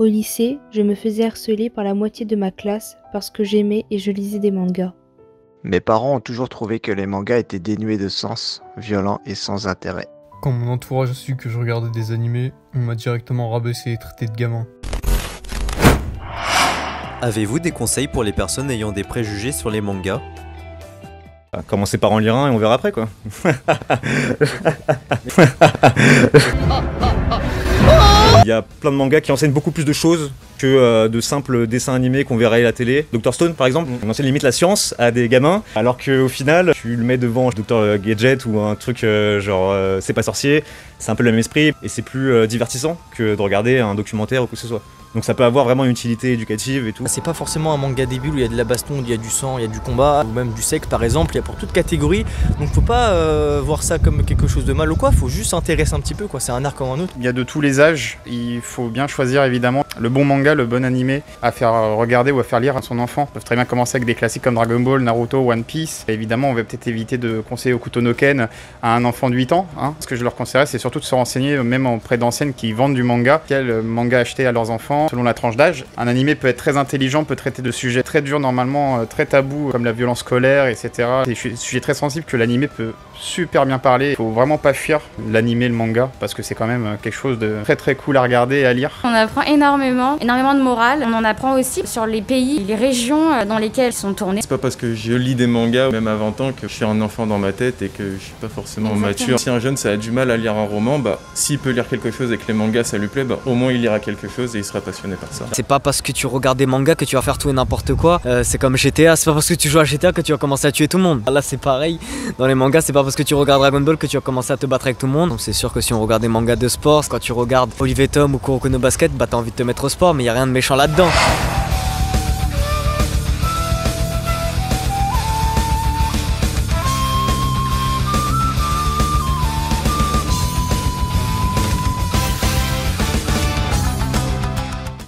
Au lycée, je me faisais harceler par la moitié de ma classe parce que j'aimais et je lisais des mangas. Mes parents ont toujours trouvé que les mangas étaient dénués de sens, violents et sans intérêt. Quand mon entourage a su que je regardais des animés, on m'a directement rabaissé et traité de gamin. Avez-vous des conseils pour les personnes ayant des préjugés sur les mangas ? Commencez par en lire un et on verra après quoi. Il y a plein de mangas qui enseignent beaucoup plus de choses que de simples dessins animés qu'on verrait à la télé. Dr Stone par exemple, on enseigne limite la science à des gamins, alors qu'au final, tu le mets devant Dr Gadget ou un truc genre C'est pas sorcier, c'est un peu le même esprit et c'est plus divertissant que de regarder un documentaire ou quoi que ce soit. Donc ça peut avoir vraiment une utilité éducative et tout. C'est pas forcément un manga débile où il y a de la baston, où il y a du sang, il y a du combat, ou même du sexe par exemple, il y a pour toute catégorie. Donc faut pas voir ça comme quelque chose de mal ou quoi, faut juste s'intéresser un petit peu quoi, c'est un art comme un autre. Il y a de tous les âges, il faut bien choisir évidemment le bon manga, le bon animé à faire regarder ou à faire lire à son enfant. Ils peuvent très bien commencer avec des classiques comme Dragon Ball, Naruto, One Piece. Et évidemment on va peut-être éviter de conseiller Hokuto no Ken à un enfant de 8 ans. Ce que je leur conseillerais c'est surtout de se renseigner même auprès d'enseignes qui vendent du manga, quel manga acheter à leurs enfants selon la tranche d'âge. Un animé peut être très intelligent, peut traiter de sujets très durs normalement, très tabous comme la violence scolaire, etc. C'est des sujets très sensibles que l'animé peut super bien parler. Il faut vraiment pas fuir l'animé, le manga, parce que c'est quand même quelque chose de très très cool à regarder et à lire. On apprend énormément de morale. On en apprend aussi sur les pays, les régions dans lesquelles ils sont tournés. C'est pas parce que je lis des mangas, même à 20 ans, que je suis un enfant dans ma tête et que je suis pas forcément mature. Si un jeune ça a du mal à lire un roman, s'il peut lire quelque chose et que les mangas ça lui plaît, au moins il lira quelque chose et il sera passionné par ça. C'est pas parce que tu regardes des mangas que tu vas faire tout et n'importe quoi. C'est comme GTA, c'est pas parce que tu joues à GTA que tu vas commencer à tuer tout le monde. Là c'est pareil, dans les mangas c'est pas parce que tu regardes Dragon Ball que tu vas commencer à te battre avec tout le monde. Donc c'est sûr que si on regarde des mangas de sport, quand tu regardes Olive et Tom ou Kuroko no Basket, t'as envie de te mettre au sport, mais y a rien de méchant là-dedans.